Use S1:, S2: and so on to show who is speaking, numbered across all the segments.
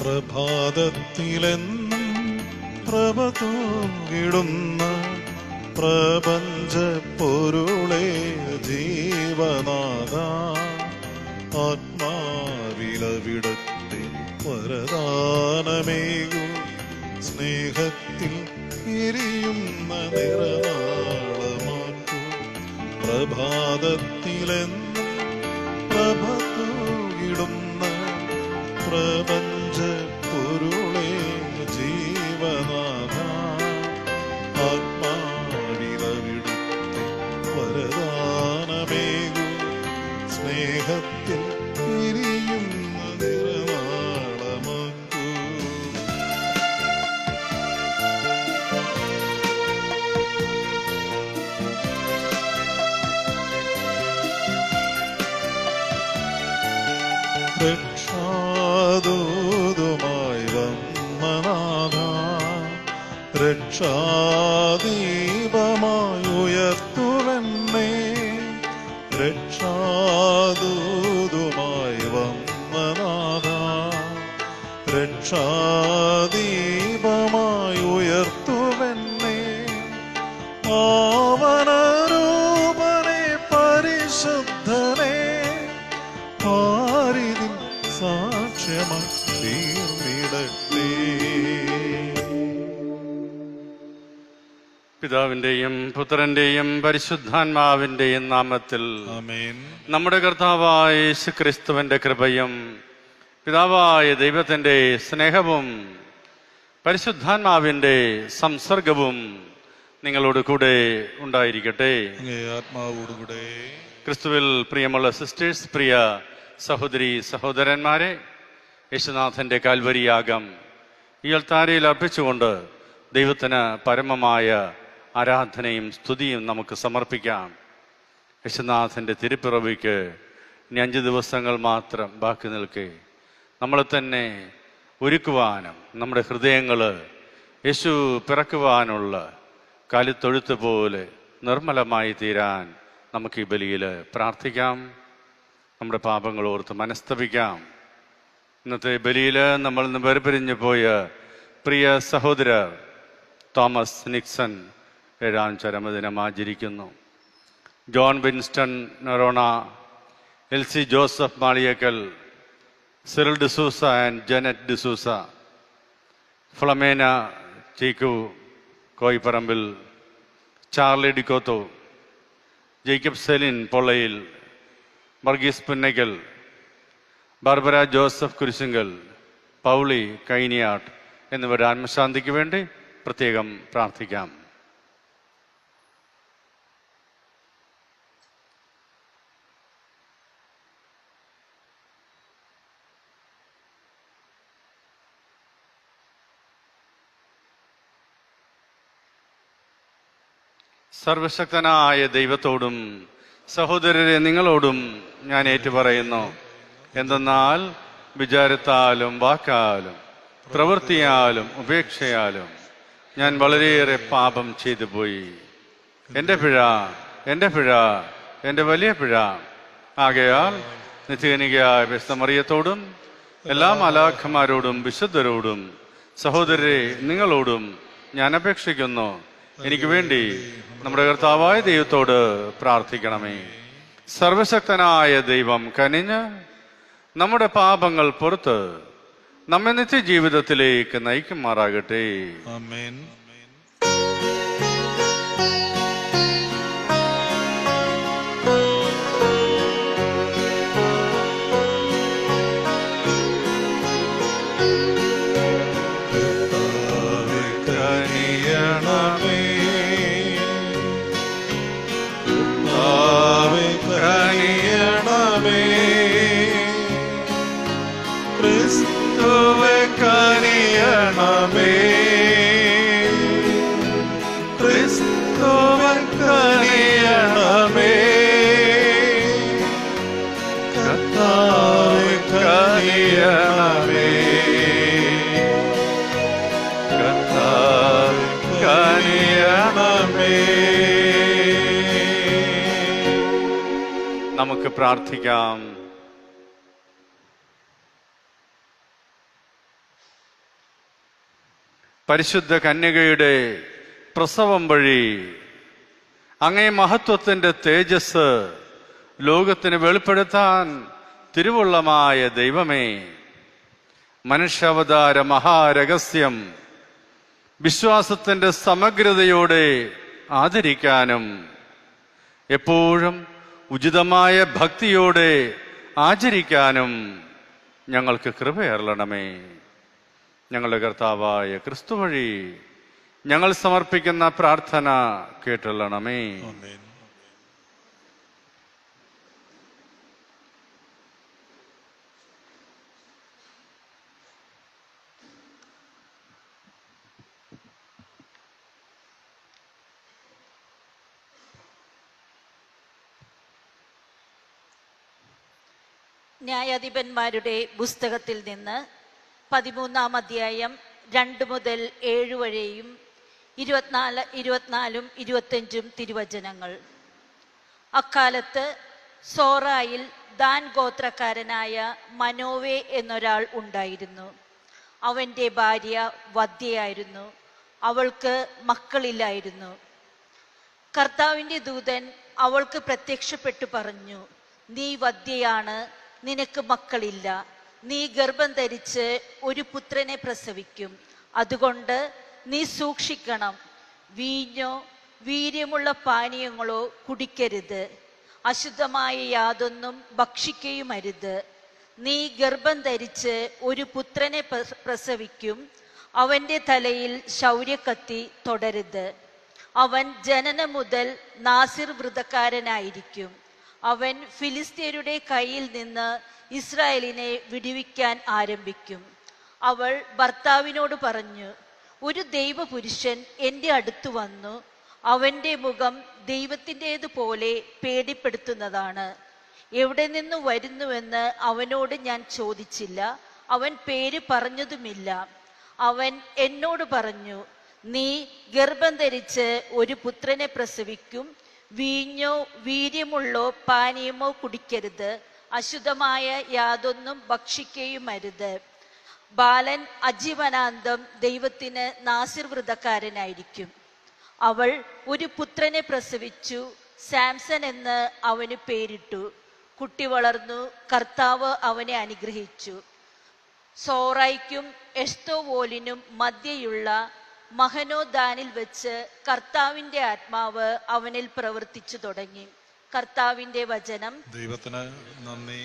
S1: പ്രഭാതത്തിലെന്നും പ്രഭ തൂകിടുന്ന പ്രപഞ്ച പൊരുളേ ജീവനാഥ, ആത്മാവിലവിടത്തെ വരദാനമേകു, സ്നേഹത്തിൽ എരിയുന്ന നിറനാളമാക്കൂ. പ്രഭാതത്തിലെന്നും പ്രഭ തൂകിടുന്ന പ്രപഞ്ച പൊരുളേ ജീവനാഥ, ആത്മാവിലവിടുത്തെ വരദാനമേകു, സ്നേഹത്തിൽ എരിയുന്ന നിറനാളമാക്കൂ. രക്ഷാദൂതുമായി വന്ന നാഥ, രക്ഷാദീപമായി ഉയർത്തുവെന്നേ. രക്ഷാദൂതുമായി വന്ന നാഥ, രക്ഷാദീപമായി ഉയർത്തുവെന്നേ. പാവനരൂപനേ പരിശുദ്ധനേ, പാരിതിൽ സാക്ഷ്യമായി തീർന്നിടട്ടെ.
S2: പിതാവിന്റെയും പുത്രന്റെയും പരിശുദ്ധാത്മാവിന്റെയും നാമത്തിൽ
S1: ആമേൻ.
S2: നമ്മുടെ കർത്താവായ യേശുക്രിസ്തുവിന്റെ കൃപയും പിതാവായ ദൈവത്തിന്റെ സ്നേഹവും പരിശുദ്ധാത്മാവിന്റെ സംസർഗവും നിങ്ങളോട് കൂടെ ഉണ്ടായിരിക്കട്ടെ.
S1: ആത്മാവോടുകൂടെ.
S2: ക്രിസ്തുവിൽ പ്രിയമുള്ള സിസ്റ്റേഴ്സ്, പ്രിയ സഹോദരി സഹോദരന്മാരെ, യേശുനാഥന്റെ കാൽവരിയാഗം ഈ അൾത്താരയിൽ അർപ്പിച്ചുകൊണ്ട് ദൈവത്തിന് പരമമായ ആരാധനയും സ്തുതിയും നമുക്ക് സമർപ്പിക്കാം. യേശുനാഥന്റെ തിരുപ്പിറവിക്ക് ഇനി 5 ദിവസങ്ങൾ മാത്രം ബാക്കി നിൽക്കെ നമ്മളെ തന്നെ ഒരുക്കുവാനും നമ്മുടെ ഹൃദയങ്ങൾ യേശു പിറക്കുവാനുള്ള കാലിത്തൊഴുത്ത് പോലെ നിർമ്മലമായി തീരാൻ നമുക്ക് ഈ ബലിയിൽ പ്രാർത്ഥിക്കാം. നമ്മുടെ പാപങ്ങൾ ഓർത്ത് മനസ്തപിക്കാം. ഇന്നത്തെ ബലിയിൽ നമ്മൾ ഇന്ന് വേർപിരിഞ്ഞു പോയ പ്രിയ സഹോദരർ തോമസ് നിക്സൺ 7ാം ചരമദിനം ആചരിക്കുന്നു. John Winston Noronha, LC Joseph Maliyekkal, Cyril D'Souza and Janet D'Souza, ഫ്ലമേന ചീക്കു കോയിപ്പറമ്പിൽ, ചാർലി ഡിക്കോത്തോ, Jacob Celine Pollayil, Varghese Punnackal, Barbara Joseph Kurisunkal, Pauly കൈനിയാട്ട് എന്നിവരുടെ ആത്മശാന്തിക്ക് വേണ്ടി പ്രത്യേകം പ്രാർത്ഥിക്കാം. സർവശക്തനായ ദൈവത്തോടും സഹോദരരെ നിങ്ങളോടും ഞാൻ ഏറ്റുപറയുന്നു. എന്തെന്നാൽ വിചാരത്താലും വാക്കാലും പ്രവൃത്തിയാലും ഉപേക്ഷയാലും ഞാൻ വളരെയേറെ പാപം ചെയ്തു പോയി. എൻ്റെ പിഴ, എൻ്റെ പിഴ, എൻ്റെ വലിയ പിഴ. ആകയാൽ നിത്യകനികയായ വിശുദ്ധ മറിയത്തോടും എല്ലാ മാലാഖമാരോടും വിശുദ്ധരോടും സഹോദരരെ നിങ്ങളോടും ഞാൻ അപേക്ഷിക്കുന്നു, എനിക്ക് വേണ്ടി നമ്മുടെ കർത്താവായ ദൈവത്തോട് പ്രാർത്ഥിക്കണമേ. സർവശക്തനായ ദൈവം കനിഞ്ഞ് നമ്മുടെ പാപങ്ങൾ പുറത്ത് നമ്മെ നിത്യജീവിതത്തിലേക്ക് നയിക്കുമാറാകട്ടെ.
S1: ആമേൻ.
S2: നമുക്ക് പ്രാർത്ഥിക്കാം. പരിശുദ്ധ കന്യകയുടെ പ്രസവം വഴി അങ്ങേ മഹത്വത്തിൻ്റെ തേജസ് ലോകത്തിന് വെളിപ്പെടുത്താൻ തിരുവുള്ളമായ ദൈവമേ, മനുഷ്യാവതാര മഹാരഹസ്യം വിശ്വാസത്തിൻ്റെ സമഗ്രതയോടെ ആദരിക്കാനും എപ്പോഴും ഉചിതമായ ഭക്തിയോടെ ആചരിക്കാനും ഞങ്ങൾക്ക് കൃപയരുളണമേ. ഞങ്ങളുടെ കർത്താവായ ക്രിസ്തു വഴി ഞങ്ങൾ സമർപ്പിക്കുന്ന പ്രാർത്ഥന കേട്ടുള്ളണമേ.
S1: ആമേൻ.
S3: ന്യായാധിപന്മാരുടെ പുസ്തകത്തിൽ നിന്ന് 13-ാം അധ്യായം 2 മുതൽ 7 വരെയും 24, 24, 25 തിരുവചനങ്ങൾ. അക്കാലത്ത് സോറായിൽ ദാൻ ഗോത്രക്കാരനായ മനോവേ എന്നൊരാൾ ഉണ്ടായിരുന്നു. അവൻ്റെ ഭാര്യ വധ്യയായിരുന്നു. അവൾക്ക് മക്കളില്ലായിരുന്നു. കർത്താവിൻ്റെ ദൂതൻ അവൾക്ക് പ്രത്യക്ഷപ്പെട്ടു പറഞ്ഞു, നീ വധ്യയാണ്, നിനക്ക് മക്കളില്ല. നീ ഗർഭം ധരിച്ച് ഒരു പുത്രനെ പ്രസവിക്കും. അതുകൊണ്ട് നീ സൂക്ഷിക്കണം. വീഞ്ഞോ വീര്യമുള്ള പാനീയങ്ങളോ കുടിക്കരുത്. അശുദ്ധമായ യാതൊന്നും ഭക്ഷിക്കുകയുമരുത്. നീ ഗർഭം ധരിച്ച് ഒരു പുത്രനെ പ്രസവിക്കും. അവൻ്റെ തലയിൽ ശൗര്യക്കത്തി തൊടരുത്. അവൻ ജനനം മുതൽ നാസിർ വ്രതക്കാരനായിരിക്കും. അവൻ ഫിലിസ്ത്യരുടെ കയ്യിൽ നിന്ന് ഇസ്രായേലിനെ വിടുവിക്കാൻ ആരംഭിക്കും. അവൾ ഭർത്താവിനോട് പറഞ്ഞു, ഒരു ദൈവപുരുഷൻ എൻ്റെ അടുത്ത് വന്നു. അവൻ്റെ മുഖം ദൈവത്തിൻ്റേതുപോലെ പേടിപ്പെടുത്തുന്നതാണ്. എവിടെ നിന്ന് വരുന്നുവെന്ന് അവനോട് ഞാൻ ചോദിച്ചില്ല. അവൻ പേര് പറഞ്ഞതുമില്ല. അവൻ എന്നോട് പറഞ്ഞു, നീ ഗർഭം ധരിച്ച് ഒരു പുത്രനെ പ്രസവിക്കും. വീഞ്ഞോ വീര്യമുള്ളോ പാനീയമോ കുടിക്കരുത്. അശുദ്ധമായ യാതൊന്നും ഭക്ഷിക്കുകയുമരുത്. ബാലൻ അജീവനാന്തം ദൈവത്തിന് നാസിർ വ്രതക്കാരനായിരിക്കും. അവൾ ഒരു പുത്രനെ പ്രസവിച്ചു. സാംസൺ എന്ന് അവന് പേരിട്ടു. കുട്ടി വളർന്നു. കർത്താവ് അവനെ അനുഗ്രഹിച്ചു. സോറായ്ക്കും എസ്തോവോലിനും മധ്യയുള്ള മഹനോദാനിൽ വെച്ച് കർത്താവിൻ്റെ ആത്മാവ് അവനിൽ പ്രവർത്തിച്ചു തുടങ്ങി. കർത്താവിൻ്റെ വചനം.
S1: ദൈവത്തിന് നന്ദി.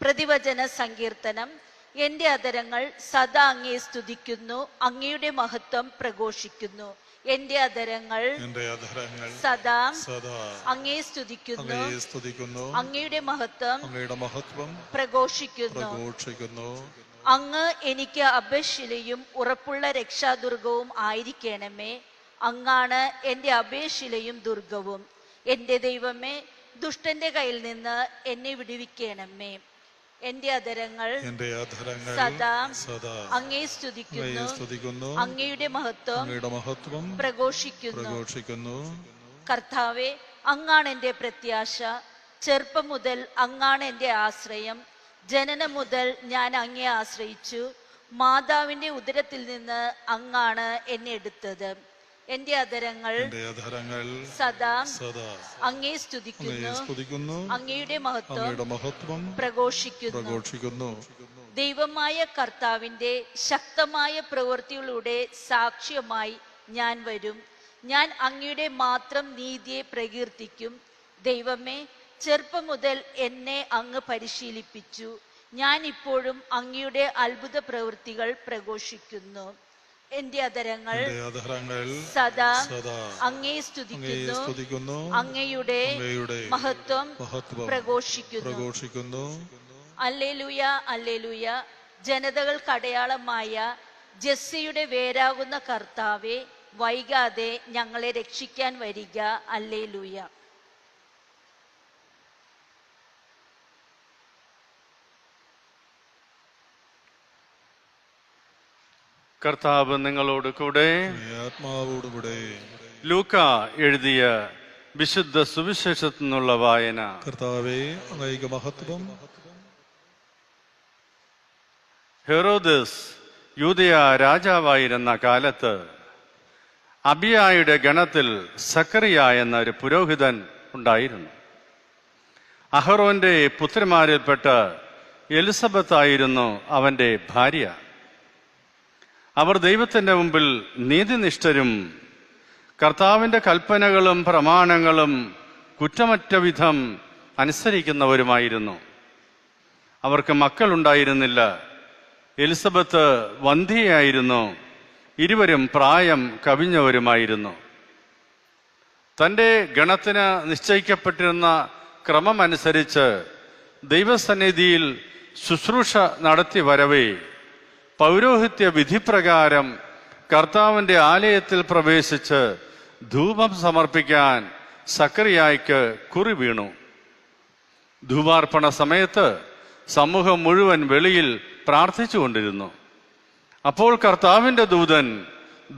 S3: പ്രതിവചന സങ്കീർത്തനം. എൻ്റെ അധരങ്ങൾ സദാ അങ്ങയെ സ്തുതിക്കുന്നു, അങ്ങയുടെ മഹത്വം പ്രഘോഷിക്കുന്നു. എൻ്റെ അധരങ്ങൾ സദാ അങ്ങയെ സ്തുതിക്കുന്നു, അങ്ങയുടെ മഹത്വം പ്രഘോഷിക്കുന്നു. അങ്ങ് എനിക്ക് അഭയശിലയും ഉറപ്പുള്ള രക്ഷാദുർഗവും ആയിരിക്കണമേ. അങ്ങാണ് എൻ്റെ അഭയശിലയും ദുർഗവും. എൻ്റെ ദൈവമേ, ദുഷ്ടന്റെ കയ്യിൽ നിന്ന് എന്നെ വിടുവിക്കണമേ. എൻ്റെ അധരങ്ങൾ സദാ അങ്ങയെ സ്തുതിക്കുന്നു, അങ്ങയുടെ മഹത്വം പ്രഘോഷിക്കുന്നു. കർത്താവേ, അങ്ങാണ് എൻ്റെ പ്രത്യാശ. ചെറുപ്പം മുതൽ അങ്ങാണ് എൻ്റെ ആശ്രയം. ജനനം മുതൽ ഞാൻ അങ്ങയെ ആശ്രയിച്ചു. മാതാവിൻ്റെ ഉദരത്തിൽ നിന്ന് അങ്ങാണ് എന്നെ എടുത്തത്. എൻ്റെ അധരങ്ങൾ സദാ അങ്ങയെ സ്തുതിക്കുന്നു, അങ്ങയുടെ മഹത്വം പ്രഘോഷിക്കുന്നു. ദൈവമായ കർത്താവിൻ്റെ ശക്തമായ പ്രവൃത്തികളുടെ സാക്ഷ്യമായി ഞാൻ വരും. ഞാൻ അങ്ങയുടെ മാത്രം നീതിയെ പ്രകീർത്തിക്കും. ദൈവമേ, ചെറുപ്പം മുതൽ എന്നെ അങ്ങ് പരിശീലിപ്പിച്ചു. ഞാൻ ഇപ്പോഴും അങ്ങയുടെ അത്ഭുത പ്രവൃത്തികൾ പ്രഘോഷിക്കുന്നു. എൻ്റെ അധരങ്ങൾ സദാ അങ്ങയെ സ്തുതിക്കുന്നു, അങ്ങയുടെ മഹത്വം പ്രഘോഷിക്കുന്നു. Alleluia, alleluia. ജനതകൾക്ക് അടയാളമായ ജെസ്സിയുടെ വേരാകുന്ന കർത്താവേ, വൈകാതെ ഞങ്ങളെ രക്ഷിക്കാൻ വരിക. അല്ലേലൂയ.
S2: കർത്താവ് നിങ്ങളോട് കൂടെ,
S1: ആത്മാവോടുകൂടെ.
S2: ലൂക്ക എഴുതിയ വിശുദ്ധ സുവിശേഷത്തിൽ നിന്നുള്ള വായന.
S1: കർത്താവേ, അങ്ങേക്ക് മഹത്വം.
S2: ഹെറോദസ് യൂദയ രാജാവായിരുന്ന കാലത്ത് അബിയായുടെ ഗണത്തിൽ സക്കറിയ എന്ന ഒരു പുരോഹിതൻ ഉണ്ടായിരുന്നു. അഹറോന്റെ പുത്രന്മാരിൽപ്പെട്ട എലിസബത്ത് ആയിരുന്നു അവന്റെ ഭാര്യ. അവർ ദൈവത്തിന്റെ മുമ്പിൽ നീതിനിഷ്ഠരും കർത്താവിന്റെ കൽപ്പനകളും പ്രമാണങ്ങളും കുറ്റമറ്റ വിധം അനുസരിക്കുന്നവരുമായിരുന്നു. അവർക്ക് മക്കളുണ്ടായിരുന്നില്ല. എലിസബത്ത് വന്ധ്യയായിരുന്നു. ഇരുവരും പ്രായം കവിഞ്ഞവരുമായിരുന്നു. തൻ്റെ ഗണത്തിന് നിശ്ചയിക്കപ്പെട്ടിരുന്ന ക്രമമനുസരിച്ച് ദൈവസന്നിധിയിൽ ശുശ്രൂഷ നടത്തി വരവേ പൗരോഹിത്യ വിധിപ്രകാരം കർത്താവിൻ്റെ ആലയത്തിൽ പ്രവേശിച്ച് ധൂപം സമർപ്പിക്കാൻ സക്കറിയായ്ക്ക് കുറി വീണു. ധൂപാർപ്പണ സമയത്ത് സമൂഹം മുഴുവൻ വെളിയിൽ പ്രാർത്ഥിച്ചുകൊണ്ടിരുന്നു. അപ്പോൾ കർത്താവിൻ്റെ ദൂതൻ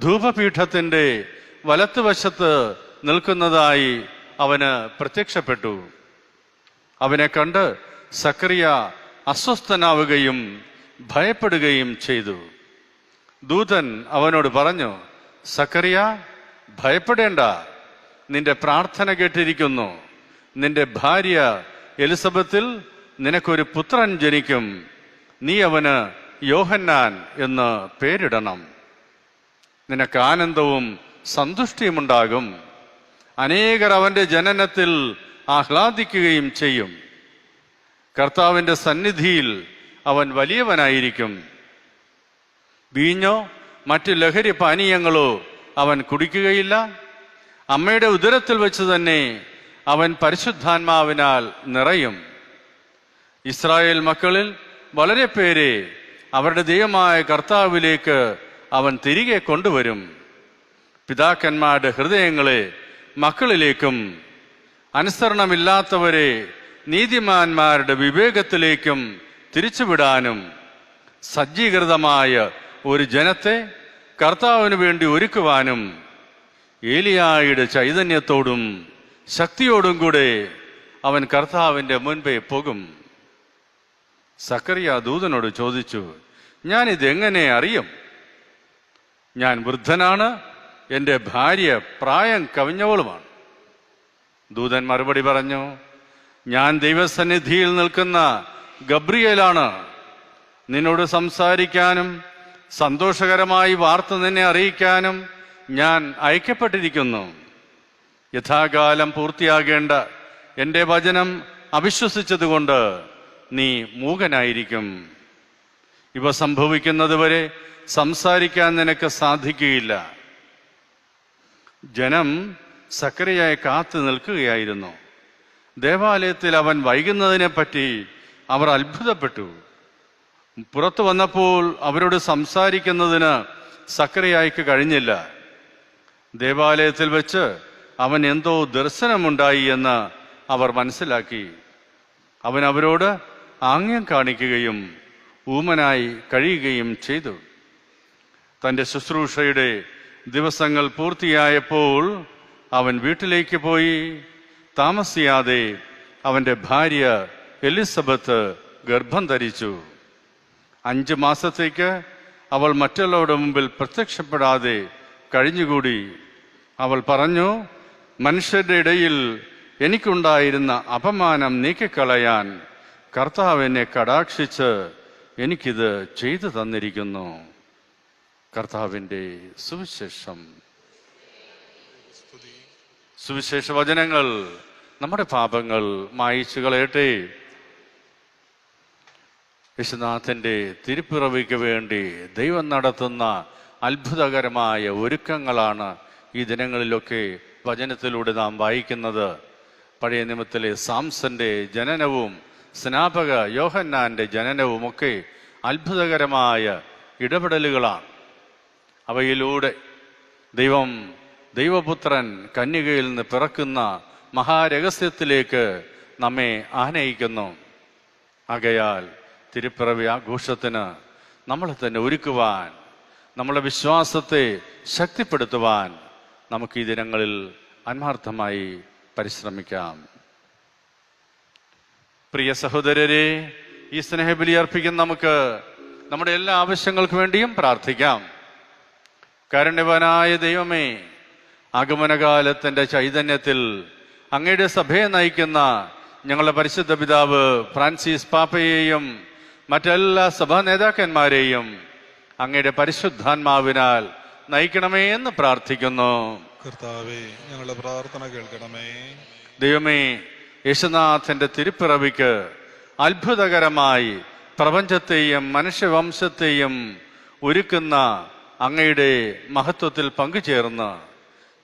S2: ധൂപപീഠത്തിൻ്റെ വലത്തുവശത്ത് നിൽക്കുന്നതായി അവന് പ്രത്യക്ഷപ്പെട്ടു. അവനെ കണ്ട് സക്കറിയ അസ്വസ്ഥനാവുകയും ഭയപ്പെടുകയും ചെയ്തു. ദൂതൻ അവനോട് പറഞ്ഞു, സക്കറിയ, ഭയപ്പെടേണ്ട, നിന്റെ പ്രാർത്ഥന കേട്ടിരിക്കുന്നു. നിന്റെ ഭാര്യ എലിസബത്തിൽ നിനക്കൊരു പുത്രൻ ജനിക്കും. നീ അവന് യോഹന്നാൻ എന്ന് പേരിടണം. നിനക്ക് ആനന്ദവും സന്തുഷ്ടിയുമുണ്ടാകും. അനേകർ അവന്റെ ജനനത്തിൽ ആഹ്ലാദിക്കുകയും ചെയ്യും. കർത്താവിന്റെ സന്നിധിയിൽ അവൻ വലിയവനായിരിക്കും. വീഞ്ഞോ മറ്റ് ലഹരി പാനീയങ്ങളോ അവൻ കുടിക്കുകയില്ല. അമ്മയുടെ ഉദരത്തിൽ വെച്ച് തന്നെ അവൻ പരിശുദ്ധാത്മാവിനാൽ നിറയും. ഇസ്രായേൽ മക്കളിൽ വളരെ പേരെ അവരുടെ ദൈവമായ കർത്താവിലേക്ക് അവൻ തിരികെ കൊണ്ടുവരും. പിതാക്കന്മാരുടെ ഹൃദയങ്ങളെ മക്കളിലേക്കും അനുസരണമില്ലാത്തവരെ നീതിമാന്മാരുടെ വിവേകത്തിലേക്കും തിരിച്ചുവിടാനും സജ്ജീകൃതമായ ഒരു ജനത്തെ കർത്താവിന് വേണ്ടി ഒരുക്കുവാനും ഏലിയായുടെ ചൈതന്യത്തോടും ശക്തിയോടും കൂടെ അവൻ കർത്താവിൻ്റെ മുൻപേ പോകും. സക്കറിയ ദൂതനോട് ചോദിച്ചു, ഞാനിതെങ്ങനെ അറിയും? ഞാൻ വൃദ്ധനാണ്, എൻ്റെ ഭാര്യ പ്രായം കവിഞ്ഞവളുമാണ്. ദൂതൻ മറുപടി പറഞ്ഞു, ഞാൻ ദൈവസന്നിധിയിൽ നിൽക്കുന്ന ഗബ്രിയേലാണ്. നിന്നോട് സംസാരിക്കാനും സന്തോഷകരമായി വാർത്ത നിന്നെ അറിയിക്കാനും ഞാൻ അയക്കപ്പെട്ടിരിക്കുന്നു. യഥാകാലം പൂർത്തിയാകേണ്ട എൻ്റെ വചനം അവിശ്വസിച്ചതുകൊണ്ട് നീ മൂകനായിരിക്കും. ഇവ സംഭവിക്കുന്നതുവരെ സംസാരിക്കാൻ നിനക്ക് സാധിക്കുകയില്ല. ജനം സക്കറിയയെ കാത്തു നിൽക്കുകയായിരുന്നു. ദേവാലയത്തിൽ അവൻ വൈകുന്നതിനെപ്പറ്റി അവർ അത്ഭുതപ്പെട്ടു. പുറത്തു വന്നപ്പോൾ അവരോട് സംസാരിക്കുന്നതിന് സക്കറിയായ്ക്ക് കഴിഞ്ഞില്ല. ദേവാലയത്തിൽ വെച്ച് അവൻ എന്തോ ദർശനമുണ്ടായി എന്ന് അവർ മനസ്സിലാക്കി. അവൻ അവരോട് ആംഗ്യം കാണിക്കുകയും ഊമനായി കഴിയുകയും ചെയ്തു. തൻ്റെ ശുശ്രൂഷയുടെ ദിവസങ്ങൾ പൂർത്തിയായപ്പോൾ അവൻ വീട്ടിലേക്ക് പോയി. താമസിയാതെ അവൻ്റെ ഭാര്യ എലിസബത്ത് ഗർഭം ധരിച്ചു. 5 മാസത്തേക്ക് അവൾ മറ്റുള്ളവരുടെ മുമ്പിൽ പ്രത്യക്ഷപ്പെടാതെ കഴിഞ്ഞുകൂടി. അവൾ പറഞ്ഞു, മനുഷ്യരുടെ ഇടയിൽ എനിക്കുണ്ടായിരുന്ന അപമാനം നീക്കിക്കളയാൻ കർത്താവ് എന്നെ കടാക്ഷിച്ച് എനിക്കിത് ചെയ്തു തന്നിരിക്കുന്നു. കർത്താവിൻ്റെ സുവിശേഷം. സുവിശേഷ വചനങ്ങൾ നമ്മുടെ പാപങ്ങൾ മായിച്ചു കളയട്ടെ. യേശുനാഥന്റെ തിരുപ്പിറവിക്ക് വേണ്ടി ദൈവം നടത്തുന്ന അത്ഭുതകരമായ ഒരുക്കങ്ങളാണ് ഈ ദിനങ്ങളിലൊക്കെ വചനത്തിലൂടെ നാം വായിക്കുന്നത്. പഴയ നിയമത്തിലെ സാംസന്റെ ജനനവും സ്നാപക യോഹന്നാന്റെ ജനനവുമൊക്കെ അത്ഭുതകരമായ ഇടപെടലുകളാണ്. അവയിലൂടെ ദൈവപുത്രൻ കന്യകയിൽ നിന്ന് പിറക്കുന്ന മഹാരഹസ്യത്തിലേക്ക് നമ്മെ ആനയിക്കുന്നു. ആകയാൽ തിരുപ്പിറവി ആഘോഷത്തിന് നമ്മളെ തന്നെ ഒരുക്കുവാൻ, നമ്മളെ വിശ്വാസത്തെ ശക്തിപ്പെടുത്തുവാൻ നമുക്ക് ഈ ദിനങ്ങളിൽ ആത്മാർത്ഥമായി പരിശ്രമിക്കാം. പ്രിയ സഹോദരരെ, ഈ സ്നേഹബലി അർപ്പിക്കുന്ന നമുക്ക് നമ്മുടെ എല്ലാ ആവശ്യങ്ങൾക്ക് വേണ്ടിയും പ്രാർത്ഥിക്കാം. കാരുണ്യവാനായ ദൈവമേ, ആഗമനകാലത്തിൻ്റെ ചൈതന്യത്തിൽ അങ്ങയുടെ സഭയെ നയിക്കുന്ന ഞങ്ങളുടെ പരിശുദ്ധ പിതാവ് ഫ്രാൻസിസ് പാപ്പയെയും മറ്റെല്ലാ സഭാ നേതാക്കന്മാരെയും അങ്ങയുടെ പരിശുദ്ധാത്മാവിനാൽ നയിക്കണമേ എന്ന് പ്രാർത്ഥിക്കുന്നു.
S1: കർത്താവേ, ഞങ്ങളുടെ പ്രാർത്ഥന കേൾക്കണമേ.
S2: ദൈവമേ, യേശുനാഥന്റെ തിരുപ്പിറവിക്ക് അത്ഭുതകരമായി പ്രപഞ്ചത്തെയും മനുഷ്യവംശത്തെയും ഒരുക്കുന്ന അങ്ങയുടെ മഹത്വത്തിൽ പങ്കുചേർന്ന്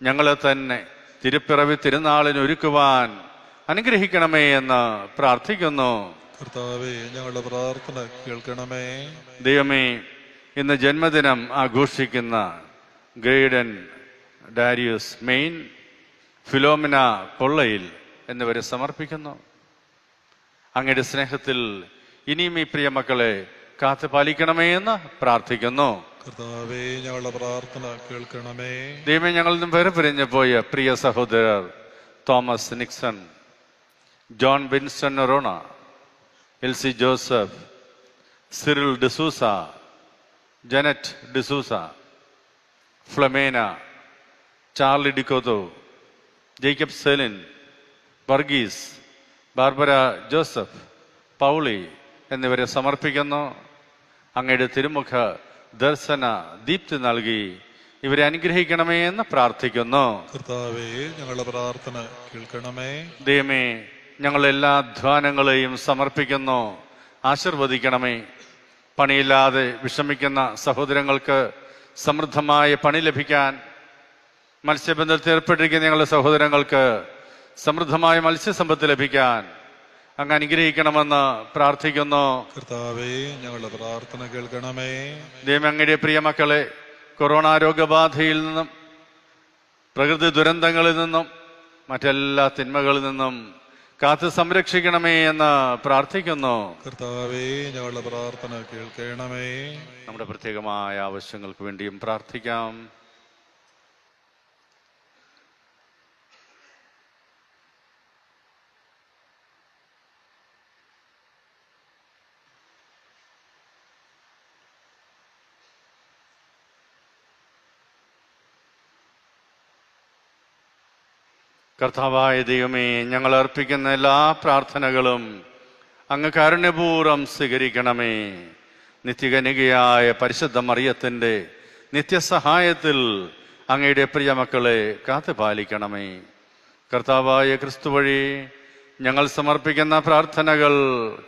S2: ഞങ്ങളെ തന്നെ തിരുപ്പിറവി തിരുനാളിന് ഒരുക്കുവാൻ അനുഗ്രഹിക്കണമേ എന്ന് പ്രാർത്ഥിക്കുന്നു.
S1: കർത്താവേ, ഞങ്ങളുടെ പ്രാർത്ഥന കേൾക്കണമേ.
S2: ദൈവമേ, ഇന്ന് ജന്മദിനം ആഘോഷിക്കുന്ന ഗ്രേഡൻ ഡാരിയസ് മെയിൻ, ഫിലോമിന പൊള്ളയിൽ എന്നിവരെ സമർപ്പിക്കുന്നു. അങ്ങയുടെ സ്നേഹത്തിൽ ഇനിയും ഈ പ്രിയ മക്കളെ കാത്തു പാലിക്കണമേ എന്ന് പ്രാർത്ഥിക്കുന്നു.
S1: കർത്താവേ, ഞങ്ങളുടെ പ്രാർത്ഥന കേൾക്കണമേ.
S2: ദൈവമേ, ഞങ്ങളിൽ നിന്നും വേറെ പിരിഞ്ഞു പോയ പ്രിയ സഹോദരർ Thomas Nixon, John Winston Noronha, LC Joseph, Cyril D'Souza, Janet D'Souza, ഫ്ലമേന, ചാർലി ഡിക്കോതോ, Jacob Celine, Varghese, Barbara Joseph, Pauly എന്നിവരെ സമർപ്പിക്കുന്നു. അങ്ങയുടെ തിരുമുഖ ദർശന ദീപ്തി നൽകി ഇവരെ അനുഗ്രഹിക്കണമേ എന്ന് പ്രാർത്ഥിക്കുന്നു.
S1: കർത്താവേ, ഞങ്ങളുടെ പ്രാർത്ഥന കേൾക്കണമേ.
S2: ദൈവമേ, ഞങ്ങളെല്ലാ അധ്വാനങ്ങളെയും സമർപ്പിക്കുന്നു. ആശീർവദിക്കണമേ. പണിയില്ലാതെ വിഷമിക്കുന്ന സഹോദരങ്ങൾക്ക് സമൃദ്ധമായ പണി ലഭിക്കാൻ, മത്സ്യബന്ധനത്തിൽ ഏർപ്പെട്ടിരിക്കുന്ന ഞങ്ങളുടെ സഹോദരങ്ങൾക്ക് സമൃദ്ധമായ മത്സ്യസമ്പത്ത് ലഭിക്കാൻ അങ്ങ് അനുഗ്രഹിക്കണമെന്ന് പ്രാർത്ഥിക്കുന്നു.
S1: കർത്താവേ, ഞങ്ങളുടെ പ്രാർത്ഥന കേൾക്കണമേ.
S2: ദൈവം അങ്ങയുടെ പ്രിയ മക്കളെ കൊറോണ രോഗബാധയിൽ നിന്നും, പ്രകൃതി ദുരന്തങ്ങളിൽ നിന്നും, മറ്റെല്ലാ തിന്മകളിൽ നിന്നും കാത്ത് സംരക്ഷിക്കണമേ എന്ന് പ്രാർത്ഥിക്കുന്നു.
S1: കർത്താവേ, ഞങ്ങളുടെ പ്രാർത്ഥന കേൾക്കണമേ.
S2: നമ്മുടെ പ്രത്യേകമായ ആവശ്യങ്ങൾക്ക് വേണ്ടിയും പ്രാർത്ഥിക്കാം. കർത്താവായ ദൈവമേ, ഞങ്ങൾ അർപ്പിക്കുന്ന എല്ലാ പ്രാർത്ഥനകളും അങ്ങ് കാരുണ്യപൂർവ്വം സ്വീകരിക്കണമേ. നിത്യകനികയായ പരിശുദ്ധ മറിയത്തിൻ്റെ നിത്യസഹായത്തിൽ അങ്ങയുടെ പ്രിയ മക്കളെ കാത്തുപാലിക്കണമേ. കർത്താവായ ക്രിസ്തു വഴി ഞങ്ങൾ സമർപ്പിക്കുന്ന പ്രാർത്ഥനകൾ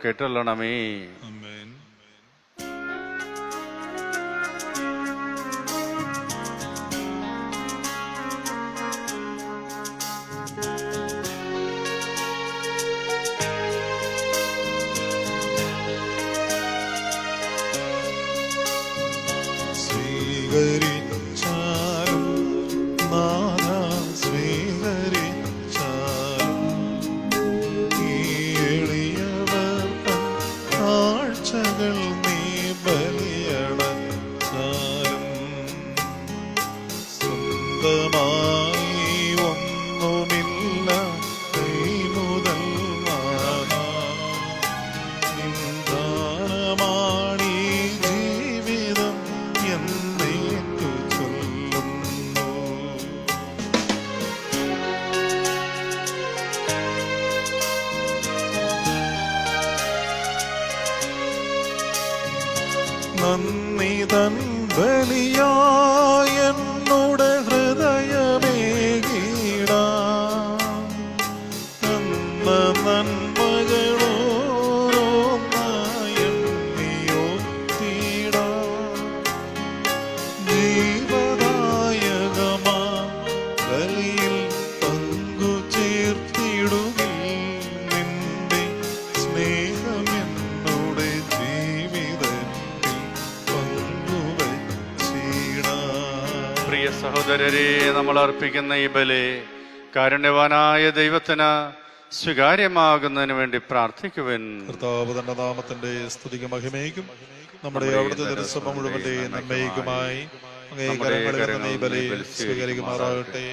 S2: കേട്ടല്ലണമേ.
S1: ആമേൻ. സ്വീകരിച്ചാലും നാഥ, സ്വീകരിച്ചാലും ഈ എളിയവർ തൻ കാഴ്ചകൾ നീ ബലിയടച്ചാലും സ്വന്തമായി ഒന്നുമില്ല കൈമുതൽ നാഥ, നിന്ദാനമാണീ ജീവിതം എന്നേറ്റു ചൊല്ലുന്നു. നന്ദി തൻ ബലിയായ എന്നുടെ ഹൃദയമേകീടാം, തന്ന നന്മകളോരോന്നായി എണ്ണിയോർത്തിടാം. ജീവദായകമാ ബലിയിൽ പങ്കുചേർത്തിടുകിൽ നിന്റെ സ്നേഹം എന്നുടെ ജീവിതത്തിൽ പങ്കുവച്ചിടാം.
S2: പ്രിയ സഹോദരരെ, നമ്മൾ അർപ്പിക്കുന്ന ഈ ബലി കാരുണ്യവാനായ ദൈവത്തിന് സ്വീകാര്യമാകുന്നതിന് വേണ്ടി പ്രാർത്ഥിക്കുവിൻ.
S1: കർത്താവ് തന്റെ നാമത്തിന്റെ സ്തുതിക്കും മഹിമയ്ക്കും നമ്മുടെ അവിടുത്തെ തിരുസഭ മുഴുവന്റെ നന്മയ്ക്കുമായി അങ്ങേ കരങ്ങളിൽ നിന്ന് ഈ ബലി സ്വീകരിക്കുമാറാകട്ടെ.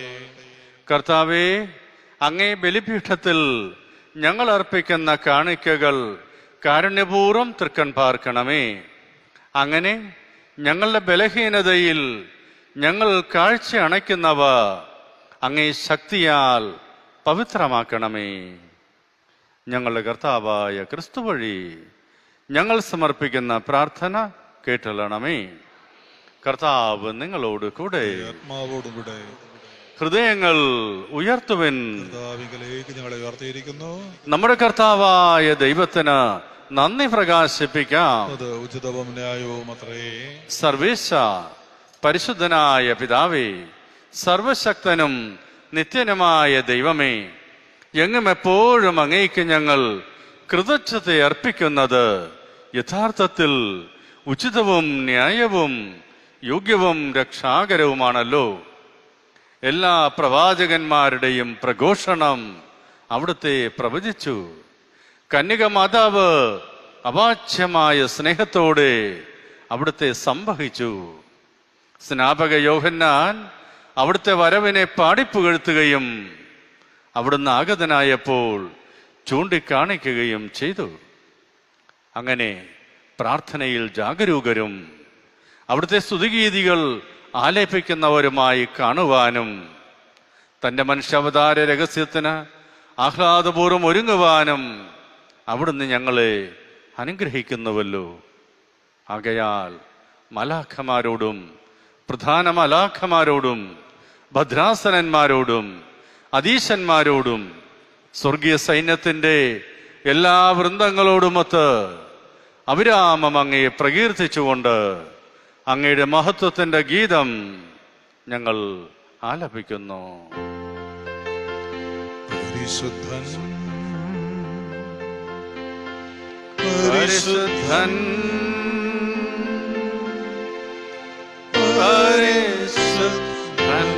S2: കർത്താവേ, അങ്ങേ ബലിപീഠത്തിൽ ഞങ്ങൾ അർപ്പിക്കുന്ന കാണിക്കകൾ കാരുണ്യപൂർവ്വം തൃക്കൺ പാർക്കണമേ. അങ്ങനെ ഞങ്ങളുടെ ബലഹീനതയിൽ ഞങ്ങൾ കാഴ്ച അണയ്ക്കുന്നവ അങ്ങേ ശക്തിയാൽ പവിത്രമാക്കണമേ. ഞങ്ങളുടെ കർത്താവായ ക്രിസ്തു വഴി ഞങ്ങൾ സമർപ്പിക്കുന്ന പ്രാർത്ഥന കേട്ടല്ലണമേ. കർത്താവ് നിങ്ങളോട് കൂടെ,
S1: ആത്മാവോടുകൂടെ.
S2: ഹൃദയങ്ങൾ ഉയർത്തുവിൻ.
S1: കർത്താവിലേക്ക് ഞങ്ങളെ ഉയർത്തിയിരിക്കുന്നു.
S2: നമ്മുടെ കർത്താവായ ദൈവത്തിന് നന്ദി പ്രകാശിപ്പിക്കാം.
S1: അത് ഉചിതവും ന്യായവും അത്രേ.
S2: സർവേശ പരിശുദ്ധനായ പിതാവേ, സർവശക്തനും നിത്യനുമായ ദൈവമേ, എങ്ങും എപ്പോഴും അങ്ങേക്ക് ഞങ്ങൾ കൃതജ്ഞത അർപ്പിക്കുന്നത് യഥാർത്ഥത്തിൽ ഉചിതവും ന്യായവും യോഗ്യവും രക്ഷാകരവുമാണല്ലോ. എല്ലാ പ്രവാചകന്മാരുടെയും പ്രഘോഷണം അവിടുത്തെ പ്രവചിച്ചു. കന്യക മാതാവ് അവാച്യമായ സ്നേഹത്തോടെ അവിടുത്തെ സംവഹിച്ചു. സ്നാപക യോഹന്നാൻ അവിടുത്തെ വരവിനെ പാടിപ്പുകഴ്ത്തുകയും അവിടുന്ന് ആഗതനായപ്പോൾ ചൂണ്ടിക്കാണിക്കുകയും ചെയ്തു. അങ്ങനെ പ്രാർത്ഥനയിൽ ജാഗരൂകരും അവിടുത്തെ സ്തുതിഗീതികൾ ആലേപിക്കുന്നവരുമായി കാണുവാനും തൻ്റെ മനുഷ്യാവതാര രഹസ്യത്തിന് ആഹ്ലാദപൂർവ്വം ഒരുങ്ങുവാനും അവിടുന്ന് ഞങ്ങളെ അനുഗ്രഹിക്കുന്നുവല്ലോ. ആകയാൽ മലാഖമാരോടും പ്രധാന മലാഖമാരോടും ഭദ്രാസനന്മാരോടും അധീശന്മാരോടും സ്വർഗീയ സൈന്യത്തിൻ്റെ എല്ലാ വൃന്ദങ്ങളോടുമൊത്ത് അവിരാമം അങ്ങയെ പ്രകീർത്തിച്ചുകൊണ്ട് അങ്ങയുടെ മഹത്വത്തിൻ്റെ ഗീതം ഞങ്ങൾ ആലപിക്കുന്നു.
S1: പരിശുദ്ധൻ
S2: പരിശുദ്ധൻ പരിശുദ്ധൻ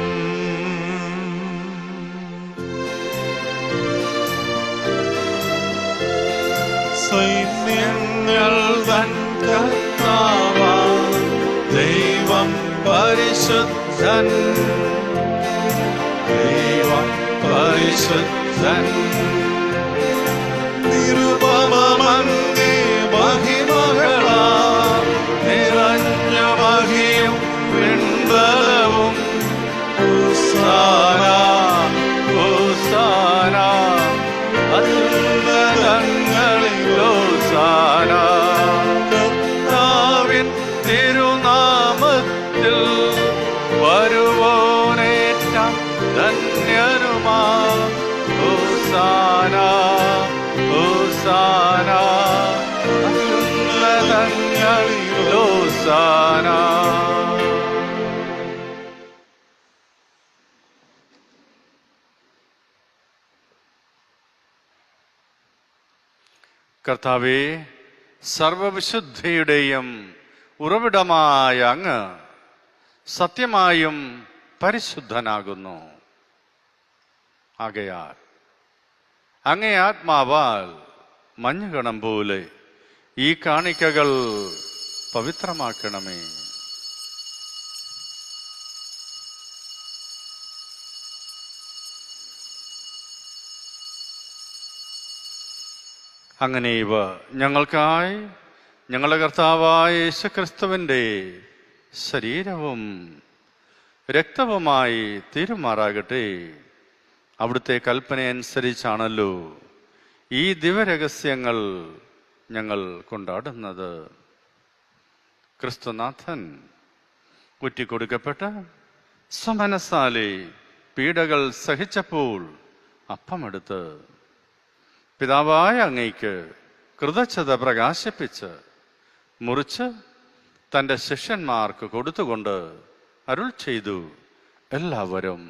S1: സൈന്യങ്ങൾ തൻ കർത്താവാം ദൈവം പരിശുദ്ധൻ. ദൈവം പരിശുദ്ധൻ. നിരുപമമങ്ങേ മഹിമകളാൽ നിറഞ്ഞ മഹിയും വിണ്ടലവും.
S2: ഹോസാന ഹോസാന അത്യുന്നതങ്ങളിൽ ഹോസാന. കർത്താവിൻ തിരുനാമത്തിൽ വരുവോനേറ്റ ധന്യരുമാ. ഹോസാന ഹോസാന അത്യുന്നതങ്ങളിൽ ഹോസാന. കർത്താവേ, സർവവിശുദ്ധിയുടെയും ഉറവിടമായ അങ്ങ് സത്യമായും പരിശുദ്ധനാകുന്നു. ആകയാൽ അങ്ങേ ആത്മാവാൽ മഞ്ഞുകണം പോലെ ഈ കാണിക്കകൾ പവിത്രമാക്കണമേ. അങ്ങനെ ഇവ ഞങ്ങൾക്കായി ഞങ്ങളുടെ കർത്താവായ യേശുക്രിസ്തുവിൻ്റെ ശരീരവും രക്തവുമായി തീരുമാറാകട്ടെ. അവിടുത്തെ കൽപ്പനയനുസരിച്ചാണല്ലോ ഈ ദിവ്യരഹസ്യങ്ങൾ ഞങ്ങൾ കൊണ്ടാടുന്നത്. ക്രിസ്തുനാഥൻ ഊറ്റിക്കൊടുക്കപ്പെട്ട സമനസാലെ പീഡകൾ സഹിച്ചപ്പോൾ അപ്പമെടുത്ത് പിതാവായ അങ്ങയ്ക്ക് കൃതജ്ഞത പ്രകാശിപ്പിച്ച് മുറിച്ച് തൻ്റെ ശിഷ്യന്മാർക്ക് കൊടുത്തുകൊണ്ട് അരുൾ ചെയ്തു, എല്ലാവരും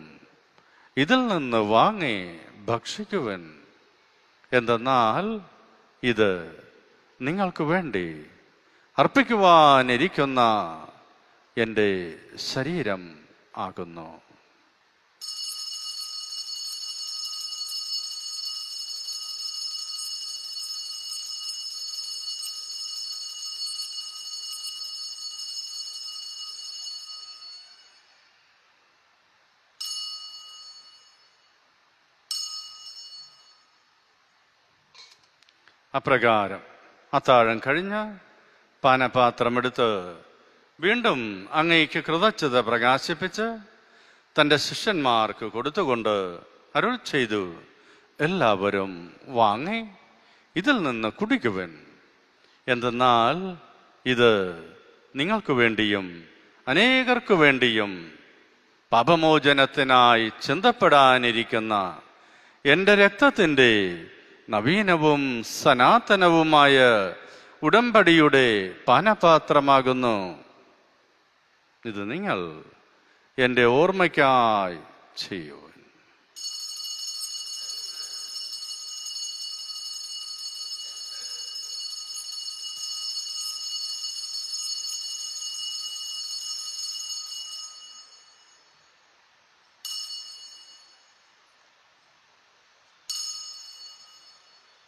S2: ഇതിൽ നിന്ന് വാങ്ങി ഭക്ഷിക്കുവൻ. എന്തെന്നാൽ ഇത് നിങ്ങൾക്ക് വേണ്ടി അർപ്പിക്കുവാനിരിക്കുന്ന എൻ്റെ ശരീരം ആകുന്നു. അപ്രകാരം അത്താഴം കഴിഞ്ഞ് പാനപാത്രമെടുത്ത് വീണ്ടും അങ്ങേക്ക് കൃതജ്ഞത പ്രകാശിപ്പിച്ച് തൻ്റെ ശിഷ്യന്മാർക്ക് കൊടുത്തുകൊണ്ട് അരുൾ ചെയ്തു, എല്ലാവരും വാങ്ങി ഇതിൽ നിന്ന് കുടിക്കുവൻ. എന്തെന്നാൽ ഇത് നിങ്ങൾക്ക് വേണ്ടിയും അനേകർക്കു വേണ്ടിയും പാപമോചനത്തിനായി ചിന്തപ്പെടാനിരിക്കുന്ന എൻ്റെ രക്തത്തിൻ്റെ നവീനവും സനാതനവുമായ ഉടമ്പടിയുടെ പാനപാത്രമാകുന്നു. ഇത് നിങ്ങൾ എൻ്റെ ഓർമ്മയ്ക്കായി ചെയ്യൂ.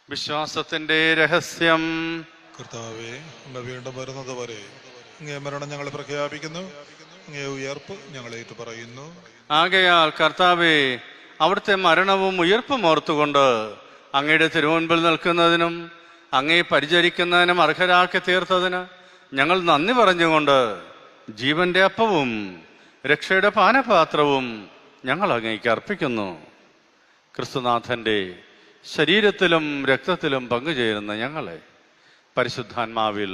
S2: വിശ്വാസത്തിന്റെ രഹസ്യം.
S1: കർത്താവേ, അങ്ങ് വീണ്ടും വരുന്നത് വരെ അങ്ങേ മരണം ഞങ്ങളെ പ്രഖ്യാപിക്കുന്നു, അങ്ങേ ഉയർപ്പ് ഞങ്ങളെ ഏറ്റു പറയുന്നു.
S2: ആകയാൽ കർത്താവേ, അവിടുത്തെ മരണവും ഉയർപ്പും ഓർത്തുകൊണ്ട് അങ്ങയുടെ തിരുമുൻപിൽ നിൽക്കുന്നതിനും അങ്ങയെ പരിചരിക്കുന്നതിനും അർഹരാക്കി തീർത്തതിന് ഞങ്ങൾ നന്ദി പറഞ്ഞുകൊണ്ട് ജീവന്റെ അപ്പവും രക്ഷയുടെ പാനപാത്രവും ഞങ്ങൾ അങ്ങേക്ക് അർപ്പിക്കുന്നു. ക്രിസ്തുനാഥന്റെ ശരീരത്തിലും രക്തത്തിലും പങ്കുചേരുന്ന ഞങ്ങളെ പരിശുദ്ധാത്മാവിൽ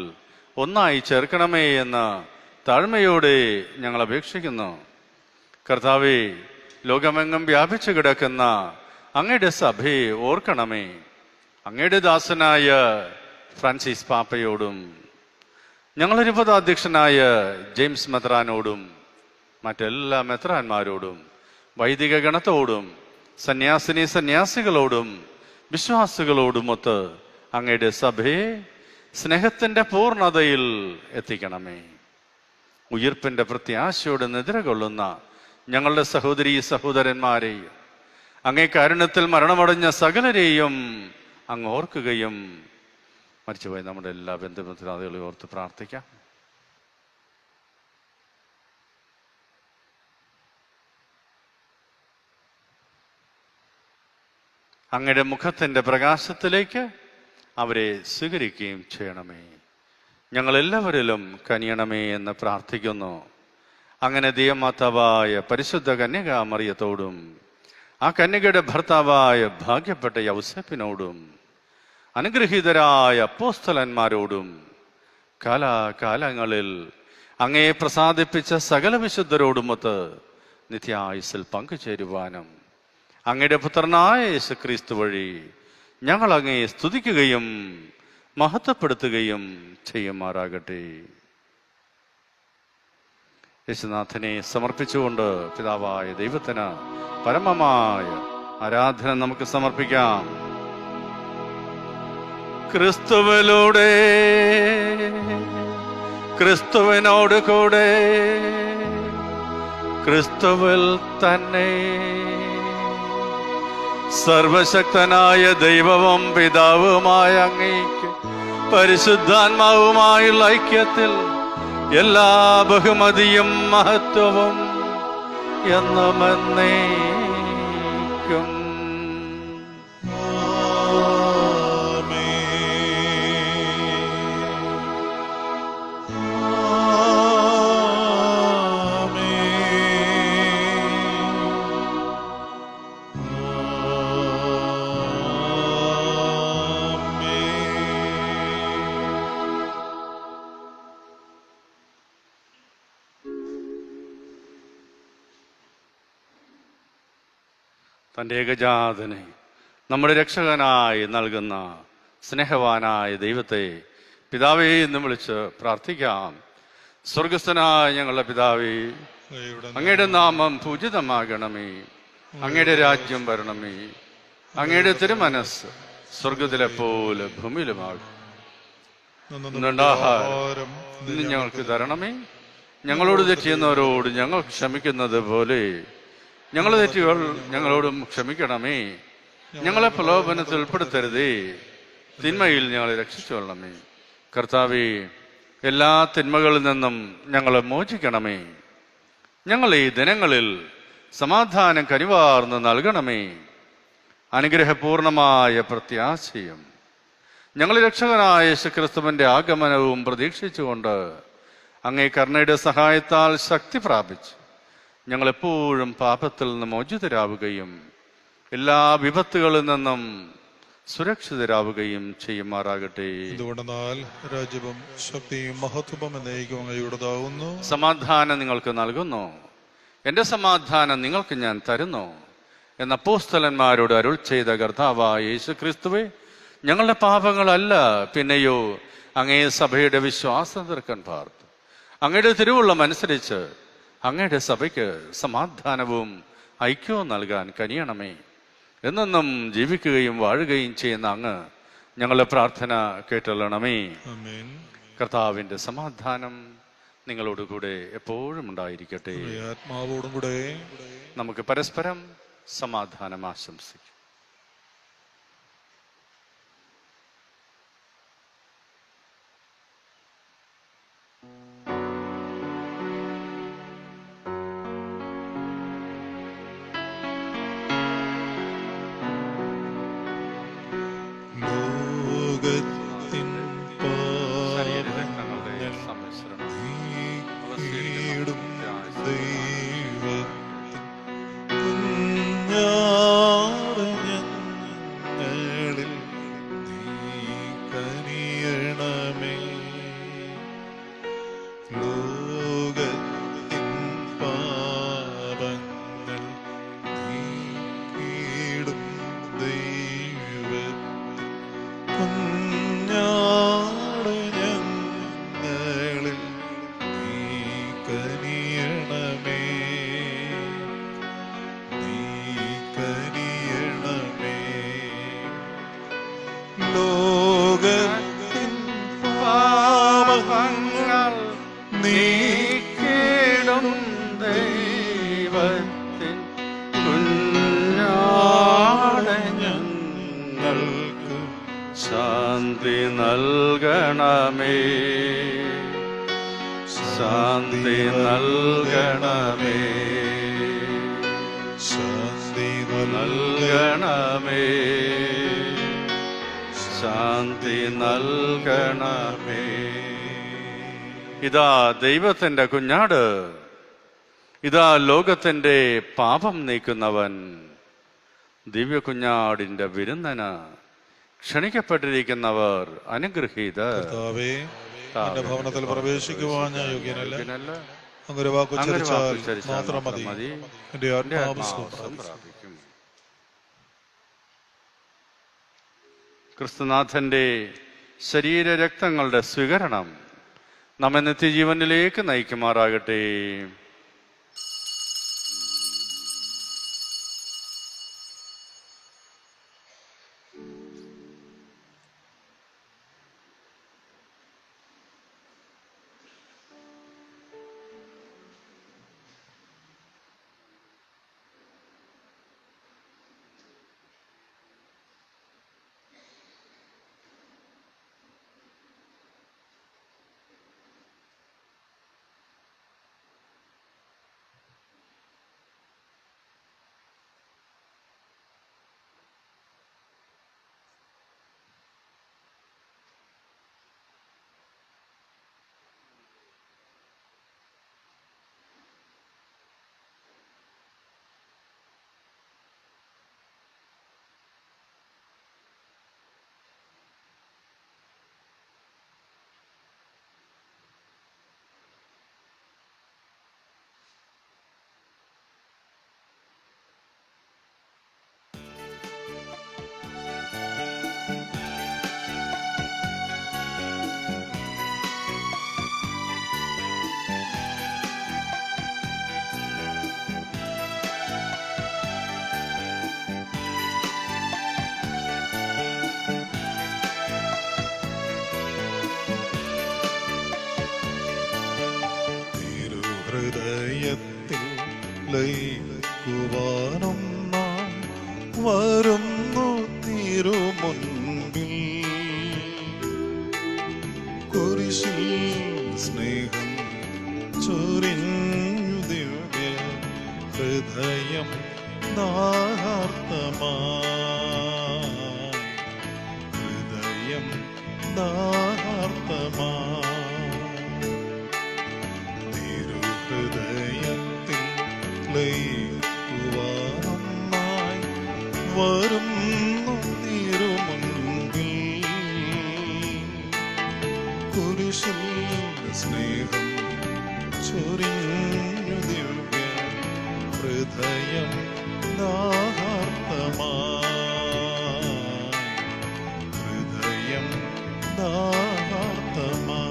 S2: ഒന്നായി ചേർക്കണമേ എന്ന് താഴ്മയോടെ ഞങ്ങൾ അപേക്ഷിക്കുന്നു. കർത്താവേ, ലോകമെങ്ങും വ്യാപിച്ചു കിടക്കുന്ന അങ്ങയുടെ സഭയെ ഓർക്കണമേ. അങ്ങയുടെ ദാസനായ ഫ്രാൻസിസ് പാപ്പയോടും ഞങ്ങളുടെ ഉപതാധ്യക്ഷനായ ജെയിംസ് മെത്രാനോടും മറ്റെല്ലാ മെത്രാന്മാരോടും വൈദിക ഗണത്തോടും സന്യാസികളോടും വിശ്വാസികളോടുമൊത്ത് അങ്ങയുടെ സഭയെ സ്നേഹത്തിന്റെ പൂർണ്ണതയിൽ എത്തിക്കണമേ. ഉയിർപ്പിന്റെ പ്രത്യാശയോട് നിദ്രകൊള്ളുന്ന ഞങ്ങളുടെ സഹോദരീ സഹോദരന്മാരെയും അങ്ങേ കാരുണ്യത്തിൽ മരണമടഞ്ഞ സകലരെയും അങ്ങ് ഓർക്കുകയും മരിച്ചുപോയി നമ്മുടെ എല്ലാ ബന്ധുമിത്രാദികളെയും ഓർത്ത് പ്രാർത്ഥിക്കാം. അങ്ങയുടെ മുഖത്തിന്റെ പ്രകാശത്തിലേക്ക് അവരെ സ്വീകരിക്കുകയും ചെയ്യണമേ. ഞങ്ങളെല്ലാവരിലും കനിയണമേ എന്ന് പ്രാർത്ഥിക്കുന്നു. അങ്ങനെ ദൈവമാതാവായ പരിശുദ്ധ കന്യകാമറിയത്തോടും ആ കന്യകയുടെ ഭർത്താവായ ഭാഗ്യപ്പെട്ട യൗസേപ്പിനോടും അനുഗ്രഹീതരായ അപ്പോസ്തലന്മാരോടും കാലാകാലങ്ങളിൽ അങ്ങയെ പ്രസാദിപ്പിച്ച സകല വിശുദ്ധരോടുമൊത്ത് നിത്യായുസ്സിൽ പങ്കുചേരുവാനും അങ്ങയുടെ പുത്രനായ യേശുക്രിസ്തു വഴി ഞങ്ങൾ അങ്ങയെ സ്തുതിക്കുകയും മഹത്വപ്പെടുത്തുകയും ചെയ്യുമാറാകട്ടെ. യേശുനാഥനെ സമർപ്പിച്ചുകൊണ്ട് പിതാവായ ദൈവത്തിന് പരമമായ ആരാധന നമുക്ക് സമർപ്പിക്കാം. ക്രിസ്തുവിലൂടെ ക്രിസ്തുവിനോട് കൂടെ ക്രിസ്തുവിൽ തന്നെ സർവശക്തനായ ദൈവവും പിതാവുമായ അങ്ങേക്ക് പരിശുദ്ധാത്മാവുമായുള്ള ഐക്യത്തിൽ എല്ലാ ബഹുമതിയും മഹത്വവും എന്നും എന്നേക്കും. തൻ്റെ ഏകജാതനെ നമ്മുടെ രക്ഷകനായി നൽകുന്ന സ്നേഹവാനായ ദൈവത്തെ പിതാവേ എന്ന് വിളിച്ച് പ്രാർത്ഥിക്കാം. സ്വർഗസ്ഥനായ ഞങ്ങളുടെ പിതാവേ, അങ്ങയുടെ നാമം പൂജിതമാകണമേ. അങ്ങയുടെ രാജ്യം വരണമേ. അങ്ങയുടെ തിരുമനസ് സ്വർഗത്തിലെ പോലെ ഭൂമിയിലുമാകും. ആഹാരം ഇന്ന് ഞങ്ങൾക്ക് തരണമേ. ഞങ്ങളോട് തെറ്റിയുന്നവരോട് ഞങ്ങൾ ക്ഷമിക്കുന്നത് പോലെ ഞങ്ങളുടെ തെറ്റുകൾ ഞങ്ങളോടും ക്ഷമിക്കണമേ. ഞങ്ങളെ പ്രലോഭനത്തിൽ ഉൾപ്പെടുത്തരുതേ, തിന്മയിൽ ഞങ്ങളെ രക്ഷിച്ചുകൊള്ളണമേ. കർത്താവേ, എല്ലാ തിന്മകളിൽ നിന്നും ഞങ്ങളെ മോചിക്കണമേ. ഞങ്ങൾ ഈ ദിനങ്ങളിൽ സമാധാനം കനിവാർന്ന് നൽകണമേ. അനുഗ്രഹപൂർണമായ പ്രത്യാശയും ഞങ്ങൾ രക്ഷകനായ യേശുക്രിസ്തുവിന്റെ ആഗമനവും പ്രതീക്ഷിച്ചുകൊണ്ട് അങ്ങേ കരുണയുടെ സഹായത്താൽ ശക്തി പ്രാപിച്ച് ഞങ്ങളെപ്പോഴും പാപത്തിൽ നിന്ന് മോചിതരാവുകയും എല്ലാ വിപത്തുകളിൽ നിന്നും സുരക്ഷിതരാവുകയും ചെയ്യുമാറാകട്ടെ.
S1: എന്തുകൊണ്ടെന്നാൽ രാജ്യവും ശക്തിയും മഹത്വവും എന്നേക്കും അങ്ങയുടേതാകുന്നു.
S2: സമാധാനം നിങ്ങൾക്ക് നൽകുന്നു, എൻ്റെ സമാധാനം നിങ്ങൾക്ക് ഞാൻ തരുന്നു എന്ന അപ്പോസ്തലന്മാരോട് അരുൾ ചെയ്ത കർത്താവായ യേശുക്രിസ്തുവേ, ഞങ്ങളുടെ പാപങ്ങളല്ല പിന്നെയോ അങ്ങേ സഭയുടെ വിശ്വാസം തീർക്കാൻ പാർത്തു അങ്ങയുടെ തിരുവുള്ളം അനുസരിച്ച് അങ്ങയുടെ സഭയ്ക്ക് സമാധാനവും ഐക്യവും നൽകാൻ കനിയണമേ. എന്നെന്നും ജീവിക്കുകയും വാഴുകയും ചെയ്യുന്ന അങ്ങ് ഞങ്ങളുടെ പ്രാർത്ഥന കേട്ടല്ലണമേ. കർത്താവിന്റെ സമാധാനം നിങ്ങളോടുകൂടെ എപ്പോഴും ഉണ്ടായിരിക്കട്ടെ.
S1: ആത്മാവോടും കൂടെ
S2: നമുക്ക് പരസ്പരം സമാധാനം ആശംസിക്കാം. ശാന്തി നൽകണമേ, ശാന്തി നൽകണമേ,
S1: ശാന്തി
S2: നൽകണമേ, ശാന്തി നൽകണമേ. ഇതാ ദൈവത്തിന്റെ കുഞ്ഞാട്, ഇതാ ലോകത്തിന്റെ പാപം നീക്കുന്നവൻ. ദിവ്യ കുഞ്ഞാടിന്റെ വിരുന്നന് ക്ഷണിക്കപ്പെട്ടിരിക്കുന്നവർ അനുഗ്രഹീതർ.
S1: എന്റെ ഭവനത്തിൽ പ്രവേശിക്കുവാൻ ഞാൻ യോഗ്യനല്ല, അങ്ങൊരു വാക്കുച്ചരിച്ചാൽ മാത്രം മതി, എന്റെ ആത്മാവ്
S2: പ്രാപിക്കും. ക്രിസ്തുനാഥന്റെ ശരീരരക്തങ്ങളുടെ സ്വീകരണം നമ്മെ നിത്യജീവനിലേക്ക് നയിക്കുമാറാകട്ടെ.
S1: ഹൃദയത്തിൽ ലയിക്കുവാനും നാം വരുന്നു തിരുമുൻപിൽ. കുരിശിൽ സ്നേഹം ചൊരിഞ്ഞു ദിവ്യ ഹൃദയം ദാഹാർത്തമായി, ഹൃദയം വരുന്നു തിരുമുൻപിൽ. കുരിശിൽ സ്നേഹം ചൊരിഞ്ഞു ദിവ്യ ഹൃദയം ദാഹാർത്തമായി, ഹൃദയം ദാഹാർത്തമായി.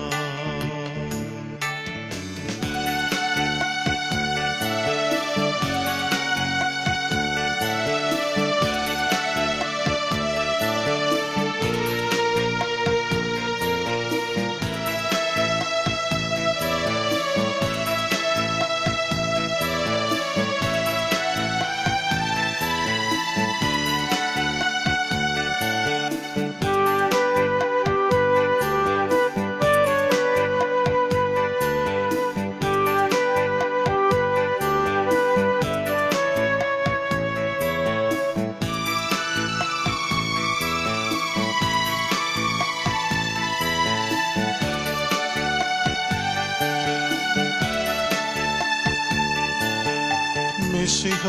S1: മിശിഹ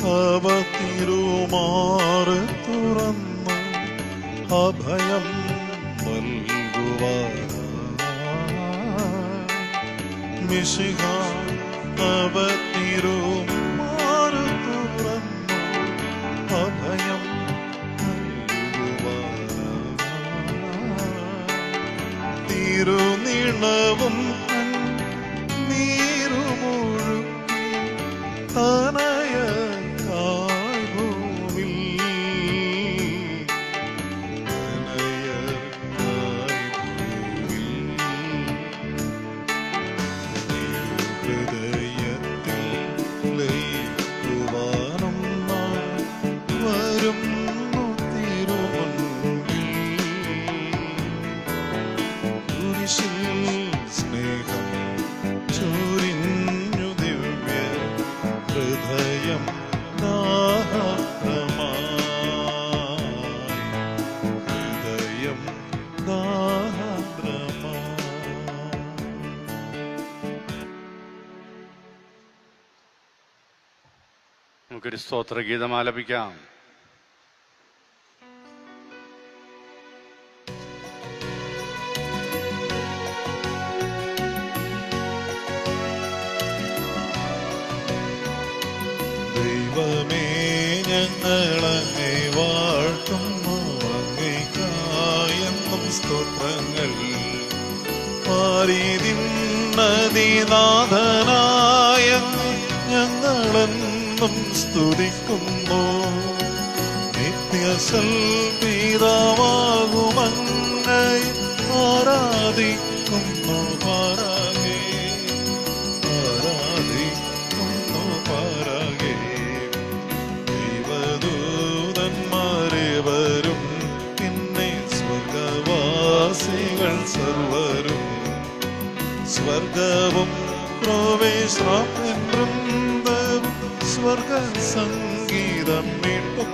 S1: അവ തിരുമാറ് തുറന്ന് അഭയം നൽകുവാനായി. മിശിഹ അവ തിരുമാറ് തുറന്ന് അഭയം നൽകുവാനായി. തിരുനിണവും തനയക്കായി ഭൂമിൽ, തനയക്കായി ഭൂമിൽ. ഹൃദയത്തിൽ ലയിക്കുവാനും വരുന്നു തിരുമുൻപിൽ. കുരിശിൽ സ്നേഹം ചൊരിഞ്ഞു ദിവ്യ ഹൃദയം ദാഹാർദ്രമായി, ഹൃദയം ദാഹാർദ്രമായി.
S2: നമുക്കൊരു സ്തോത്രഗീതം ആലപിക്കാം.
S1: ദൈവമേ, ഞങ്ങളങ്ങേ വാഴ്ത്തുന്നു, അങ്ങേയ്ക്കായെന്നും സ്തോത്രങ്ങൾ. പാരിതിന്നതിനാഥനായ ഞങ്ങളെന്നും സ്തുതിക്കുന്നു. നിത്യസൽപിതാവാകുമങ്ങയെ ആരാധിക്കുന്നു പാരാകെ, ആരാധിക്കുന്നു പാരാകെ. ദൈവദൂതന്മാരേവരും പിന്നെ സ്വർഗവാസികൾ സർവരും, സ്വർഗവും പ്രവേശാപ്തൻ വൃന്ദവും സ്വർഗ സംഗീതം മീട്ടും.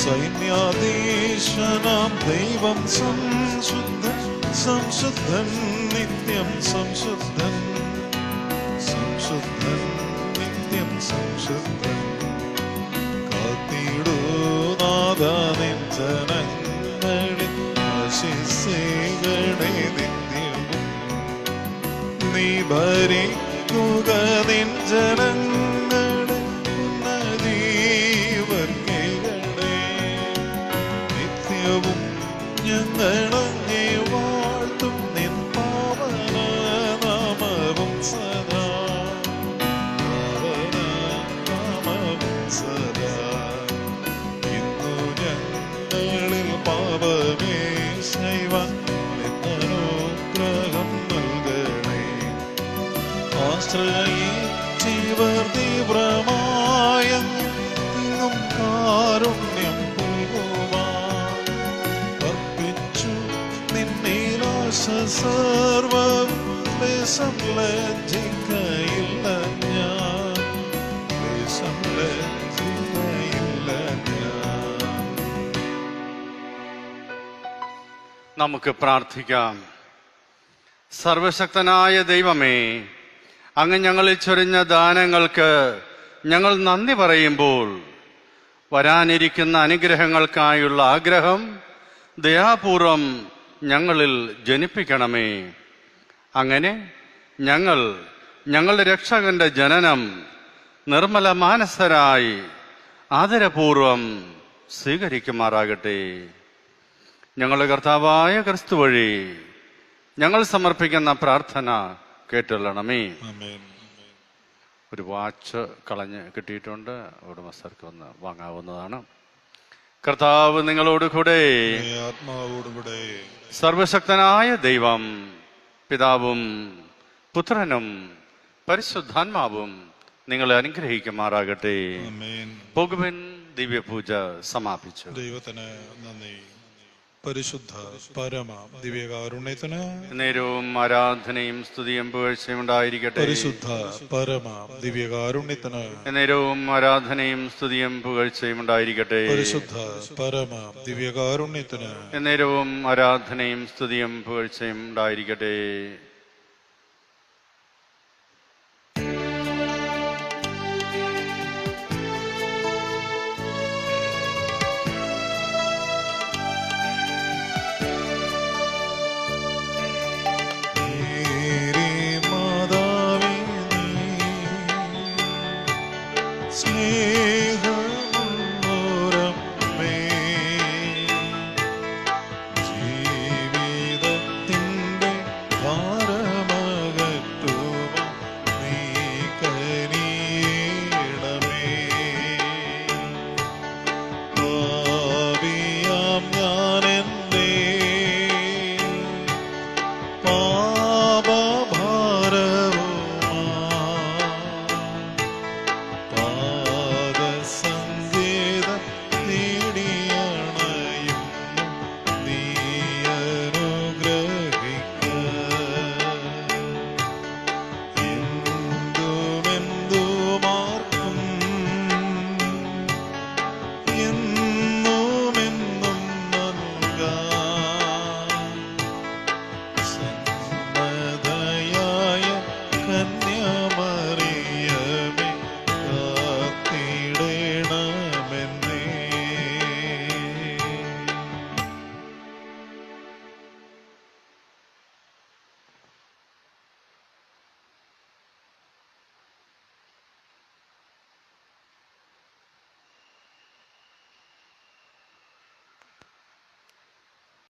S1: സൈന്യാധീശനാം ദൈവം സംശുദ്ധൻ, സംശുദ്ധൻ നിത്യം സംശുദ്ധൻ, സംശുദ്ധൻ നിത്യം സംശുദ്ധൻ. കാത്തിടൂ നാഥ നിൻ ജനങ്ങളിൽ ആശിസ്സുകളെ നിത്യവും. നീ ഭരിക്കുക നിൻ ജനങ്ങളെ ഉന്നതീവർഗങ്ങളെ. നിത്യവും ഞങ്ങളങ്ങേ വാഴ്ത്തും നിൻ പാവന നാമവും സദാ, പാവന നാമവും സദാ. ഇന്നു ഞങ്ങളിൽ പാപമേ ശൈവൻ നിന്നനുഗ്രഹം നൽകണേ. ആശ്രയിച്ചിവർ തീവ്രമായ ഇന്നും കാരുണ്യം പുൽകുവാൻ അർപ്പിച്ചു നിന്നിലാശ സർവം. ക്ലേശം ലജ്ജിക്കയില്ല ഞാൻ, ക്ലേശം ലജ്ജിക്കയില്ല ഞാൻ.
S2: നമുക്ക് പ്രാർത്ഥിക്കാം. സർവശക്തനായ ദൈവമേ, അങ്ങ് ഞങ്ങളിൽ ചൊരിഞ്ഞ ദാനങ്ങൾക്ക് ഞങ്ങൾ നന്ദി പറയുമ്പോൾ വരാനിരിക്കുന്ന അനുഗ്രഹങ്ങൾക്കായുള്ള ആഗ്രഹം ദയാപൂർവം ഞങ്ങളിൽ ജനിപ്പിക്കണമേ. അങ്ങനെ ഞങ്ങൾ ഞങ്ങളുടെ രക്ഷകന്റെ ജനനം നിർമ്മല മാനസരായി ആദരപൂർവം സ്വീകരിക്കുമാറാകട്ടെ. ഞങ്ങളുടെ കർത്താവായ ക്രിസ്തു വഴി ഞങ്ങൾ സമർപ്പിക്കുന്ന പ്രാർത്ഥന കേട്ടുകൊള്ളണമേ. ഒരു വാച്ച് കളഞ്ഞ് കിട്ടിയിട്ടുണ്ട്, ഉടമസ്ഥർക്ക് ഒന്ന് വാങ്ങാവുന്നതാണ്. കർത്താവ് നിങ്ങളോട് കൂടെ. സർവശക്തനായ ദൈവം പിതാവും പുത്രനും പരിശുദ്ധാത്മാവും നിങ്ങളെ അനുഗ്രഹിക്കുമാറാകട്ടെ. പോകുവിൻ, ദിവ്യപൂജ സമാപിച്ചു.
S1: ദൈവത്തിന് നന്ദി. പരിശുദ്ധ പരമ ദിവ്യകാരുണ്യത്തിന്
S2: നേരവും ആരാധനയും സ്തുതിയും പുകഴ്ചയും ഉണ്ടായിരിക്കട്ടെ.
S1: പരിശുദ്ധ പരമ ദിവ്യകാരുണ്യത്തിന്
S2: നേരവും ആരാധനയും സ്തുതിയും പുകഴ്ചയും ഉണ്ടായിരിക്കട്ടെ.
S1: പരിശുദ്ധ പരമ ദിവ്യകാരുണ്യത്തിന്
S2: നേരവും ആരാധനയും സ്തുതിയും പുകഴ്ചയും ഉണ്ടായിരിക്കട്ടെ.